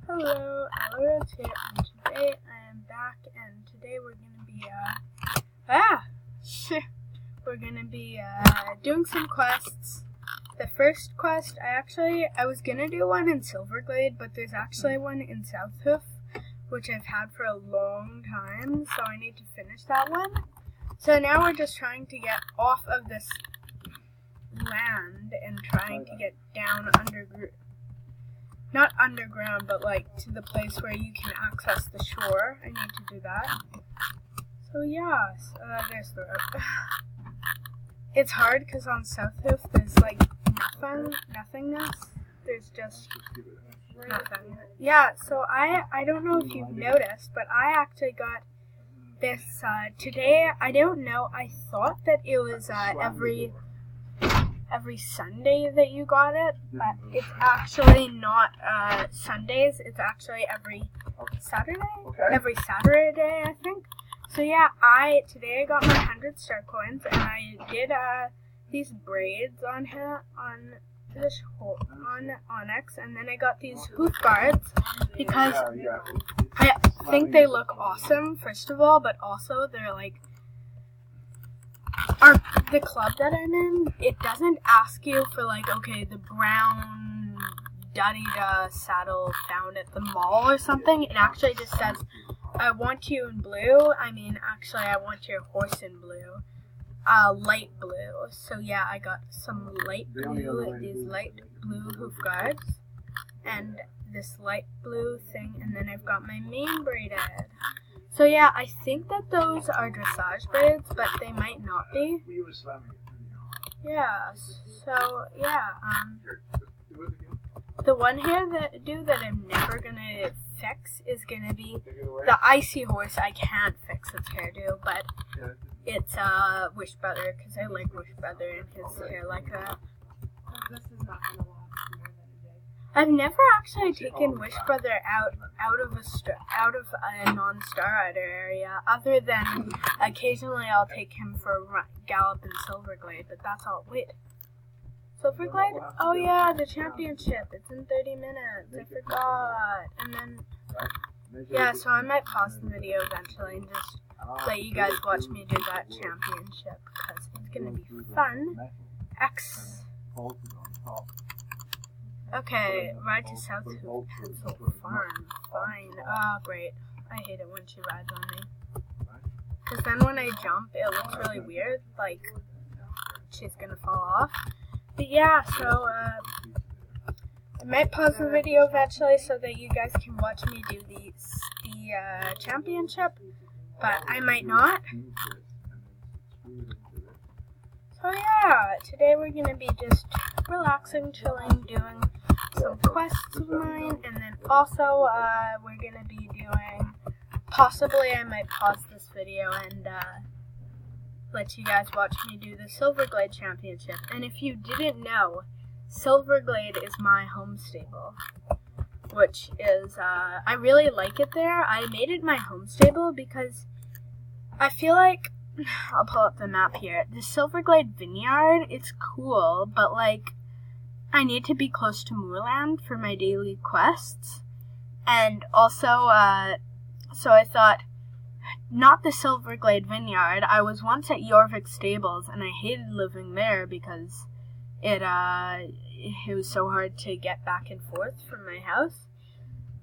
Hello, Alex here, and today I am back, and today we're gonna be doing some quests. The first quest, I was gonna do one in Silverglade, but there's actually one in Southhoof, which I've had for a long time, so I need to finish that one. So now we're just trying to get off of this land and trying to get down not underground, but like to the place where you can access the shore. I need to do that. So yeah, there's the rope. It's hard because on Southhoof there's like nothingness. There's just nothing. Yeah, so I don't know if you've noticed, but I actually got this today. I don't know. I thought that it was every Sunday that you got it, but it's actually not Sundays. It's actually every Saturday. Every Saturday, I think. So yeah, today I got my 100 star coins, and I did these braids on Onyx, and then I got these hoof guards because I think they look awesome. First of all, but also they're like. The club that I'm in, it doesn't ask you for like, okay, the brown da-dee-da saddle found at the mall or something. It actually just says, I want you in blue. I want your horse in blue. Light blue. So yeah, I got some light blue, these light blue hoof guards, and this light blue thing, and then I've got my mane braided. So yeah, I think that those are dressage braids, but they might not be. Yeah, so yeah, the one hair that I'm never gonna fix is gonna be the icy horse. I can't fix its hairdo, but it's Wish Brother, because I like Wish Brother and his hair like that. I've never actually taken Wish Brother out of a non-Star Rider area, other than occasionally I'll take him for a gallop in Silverglade, but that's all. Wait, Silverglade? Oh yeah, the championship. It's in 30 minutes. I forgot. And then, yeah, so I might pause the video eventually and just let you guys watch me do that championship, because it's gonna be fun. Okay, ride to Southhoof Pencil Farm. Fine. Oh, great. I hate it when she rides on me. Because then when I jump, it looks really weird. Like, she's gonna fall off. But yeah, so, I might pause the video eventually so that you guys can watch me do the championship. But I might not. So yeah, today we're gonna be just relaxing, chilling, doing some quests of mine, and then also we're gonna be doing, possibly I might pause this video and let you guys watch me do the Silverglade Championship. And if you didn't know, Silverglade is my home stable, which is I really like it there. I made it my home stable because I feel like, I'll pull up the map here. The Silverglade Vineyard, it's cool, but like, I need to be close to Moorland for my daily quests. And also, so I thought, not the Silverglade Vineyard. I was once at Jorvik Stables, and I hated living there because it was so hard to get back and forth from my house.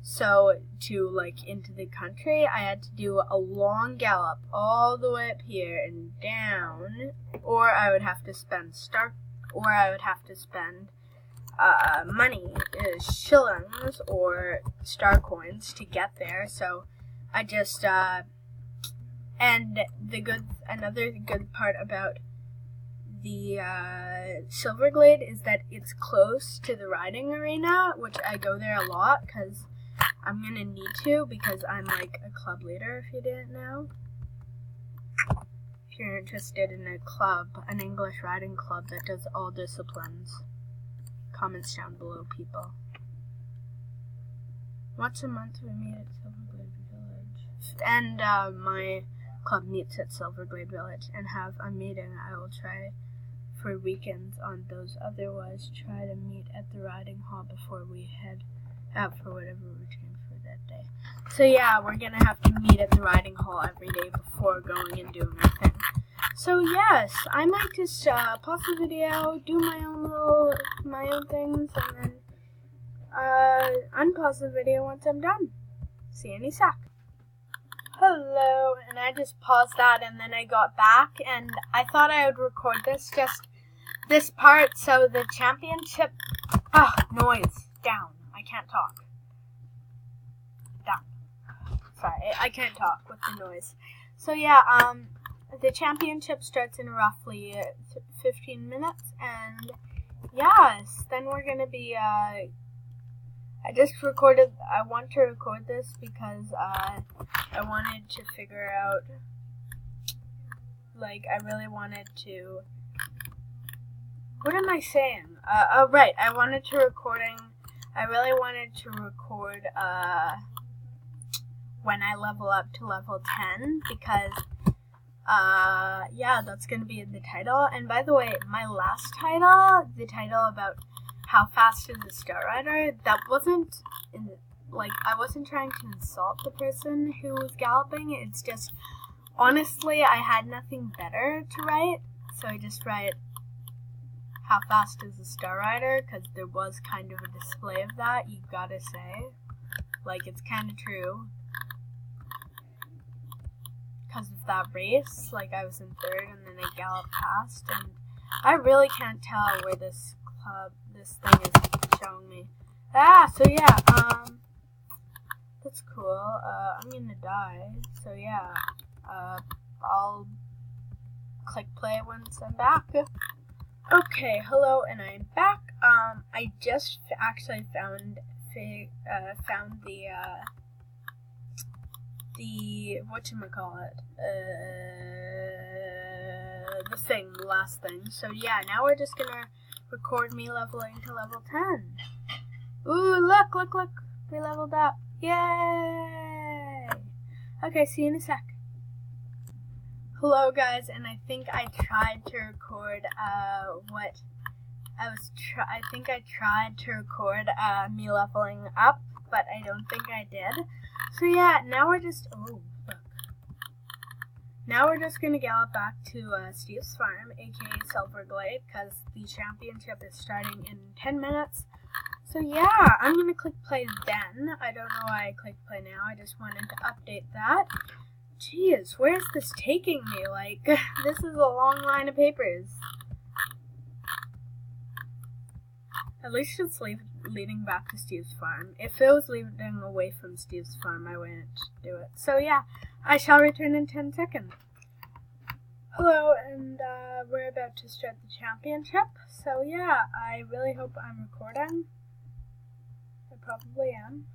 So, to, like, into the country, I had to do a long gallop all the way up here and down, or I would have to spend money, shillings, or star coins to get there. So, I just, and another good part about the Silverglade is that it's close to the riding arena, which I go there a lot, because I'm gonna need to, because I'm like a club leader, if you didn't know. If you're interested in a club, an English riding club that does all disciplines, comments down below, people. Once a month we meet at Silverglade Village. And my club meets at Silverglade Village and have a meeting. I will try for weekends on those. Otherwise, try to meet at the riding hall before we head out for whatever routine So yeah, we're gonna have to meet at the riding hall every day before going and doing our thing. So yes, I might just pause the video, do my own things, and then unpause the video once I'm done. See you in a sec. Hello, and I just paused that, and then I got back, and I thought I would record this part, so the championship. Noise down. I can't talk. Down. Sorry, I can't talk with the noise. So yeah, the championship starts in roughly 15 minutes, and yes, then we're gonna be, I want to record this because, I wanted to figure out, I really wanted to, what am I saying? Right, I really wanted to record, when I level up to level 10, because, yeah, that's going to be in the title. And by the way, my last title, the title about how fast is a Star Rider, that wasn't, I wasn't trying to insult the person who was galloping. It's just, honestly, I had nothing better to write, so I just write how fast is a Star Rider, because there was kind of a display of that, you gotta say. It's kind of true. Because of that race, I was in third and then I galloped past, and I really can't tell where this thing is showing me. So yeah, that's cool. I'm gonna die, so yeah, I'll click play once I'm back. Okay, hello, and I'm back. I just actually found the whatchamacallit, the last thing. So yeah, now we're just gonna record me leveling to level 10. Ooh, look, we leveled up. Yay! Okay, see you in a sec. Hello guys, and I think I tried to record, I tried to record, me leveling up, but I don't think I did. So yeah, now we're just, now we're just gonna gallop back to, Steve's farm, aka Silver Glade, because the championship is starting in 10 minutes. So yeah, I'm gonna click play then. I don't know why I clicked play now, I just wanted to update that. Jeez, where's this taking me? This is a long line of papers. At least it's leading back to Steve's farm. If it was leading away from Steve's farm, I wouldn't do it. So yeah, I shall return in 10 seconds. Hello, and we're about to start the championship. So yeah, I really hope I'm recording. I probably am.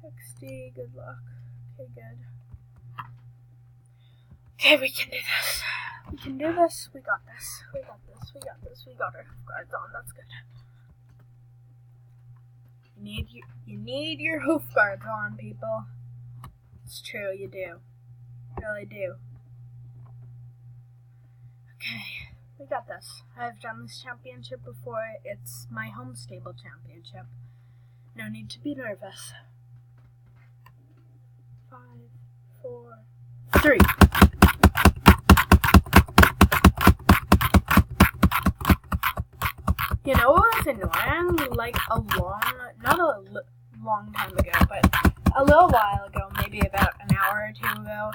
XD, good luck. Okay, good. Okay, we can do this. We can do this. We got this. We got this. We got this. We got our hoof guards on. That's good. You need your hoof guards on, people. It's true, you do. You really do. Okay, we got this. I've done this championship before. It's my home stable championship. No need to be nervous. 5, 4, 3. You know what was annoying? Not a long time ago, but a little while ago, maybe about an hour or two ago,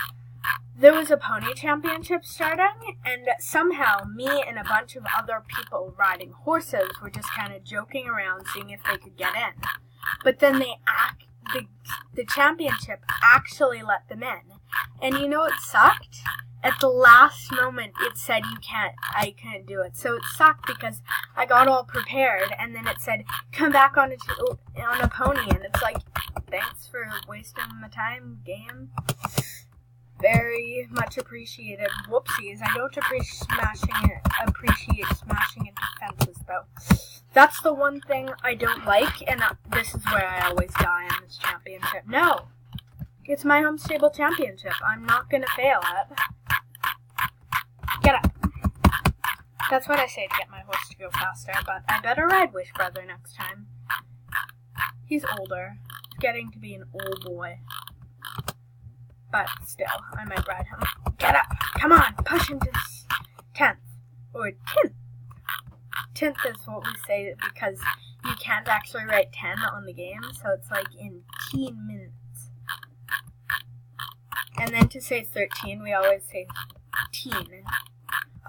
there was a pony championship starting, and somehow me and a bunch of other people riding horses were just kind of joking around, seeing if they could get in. But then the championship actually let them in. And you know what sucked? At the last moment, it said I couldn't do it. So it sucked because I got all prepared, and then it said, come back on a pony, and it's like, thanks for wasting my time, game. Very much appreciated. Whoopsies, I don't appreciate smashing into fences, though. That's the one thing I don't like, and this is where I always die in this championship. No! It's my home stable championship. I'm not gonna fail it. Get up. That's what I say to get my horse to go faster, but I better ride Wish Brother next time. He's older. He's getting to be an old boy. But still, I might ride him. Get up! Come on! Push him to 10th. Or 10th. 10th is what we say because you can't actually write 10 on the game, so it's like in 10 minutes. And then to say 13, we always say teen.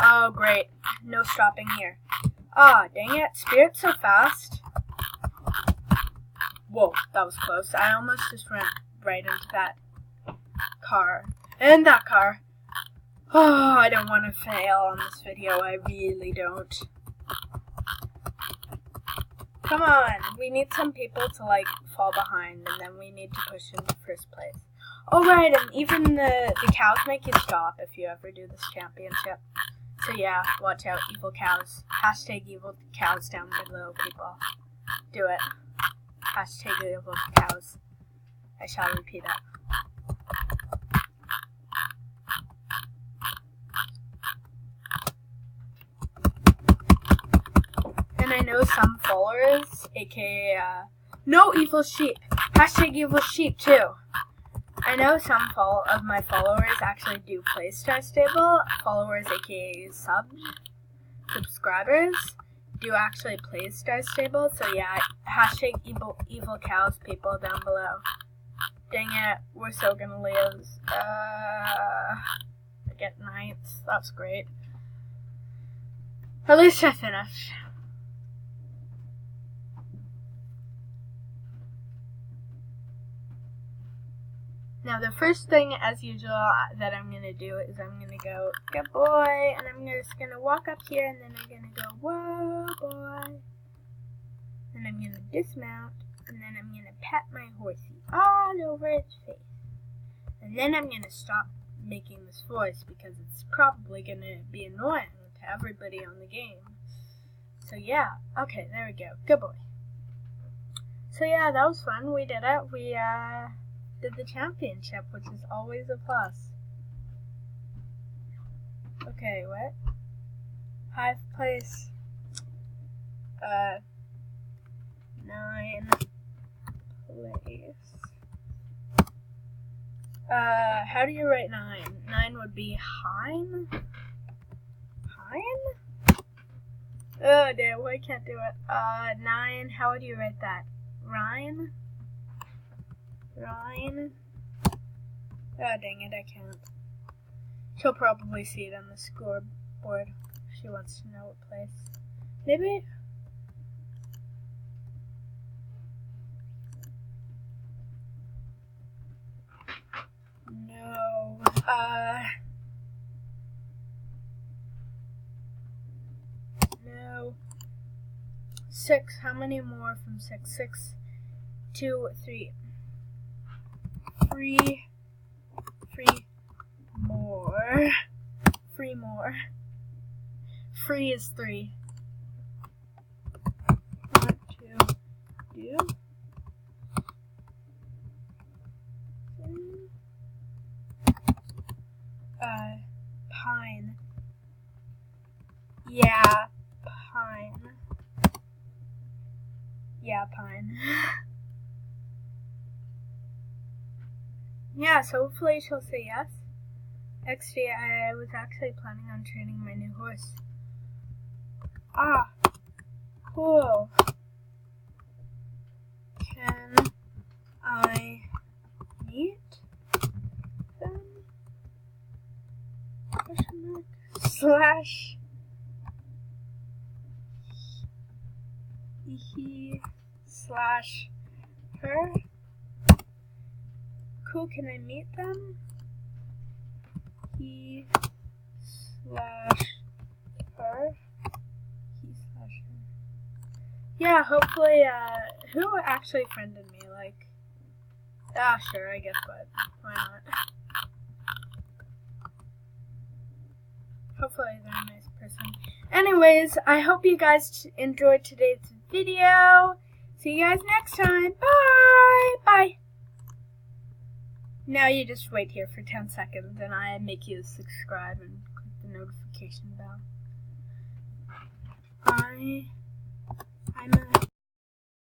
Oh, great. No stopping here. Ah, dang it. Spirit's so fast. Whoa, that was close. I almost just went right into that car. And that car. Oh, I don't want to fail on this video. I really don't. Come on. We need some people to, like, fall behind, and then we need to push into first place. Oh, right, and even the cows make you stop if you ever do this championship. So, yeah, watch out, evil cows. Hashtag evil cows down below, people. Do it. Hashtag evil cows. I shall repeat it. And I know some followers, aka, no evil sheep. Hashtag evil sheep, too. I know some of my followers actually do play Star Stable. Followers, aka subscribers, do actually play Star Stable. So yeah, hashtag evil cows, people down below. Dang it, we're so gonna lose. I get 9th. That's great. At least I finished. Now, the first thing, as usual, that I'm going to do is I'm going to go, good boy, and I'm just going to walk up here, and then I'm going to go, whoa, boy. And I'm going to dismount, and then I'm going to pat my horsey all over its face. And then I'm going to stop making this voice, because it's probably going to be annoying to everybody on the game. So, yeah. Okay, there we go. Good boy. So, yeah, that was fun. We did it. We, did the championship, which is always a plus. Okay, what? 5th place. 9 place. How do you write 9? 9 would be Hein? Hein? Oh, damn, I can't do it. 9, how would you write that? Rhine? Ryan. Oh, dang it, I can't. She'll probably see it on the scoreboard. She wants to know what place. Maybe? No. No. 6. How many more from 6? 6, 2, 3. 3 more. 3 more. Free is 3. 1, 2, 2. Pine. Yeah, pine. Yeah, pine. Yeah, so hopefully she'll say yes. XD, I was actually planning on training my new horse. Ah, cool. Can I meet them? Question mark. Slash he slash her. Cool, can I meet them? He slash her. He slash her. Yeah, hopefully, who actually friended me? Like, sure, I guess what? Why not? Hopefully they're a nice person. Anyways, I hope you guys enjoyed today's video. See you guys next time. Bye! Bye! Now you just wait here for 10 seconds and I make you subscribe and click the notification bell. I'm a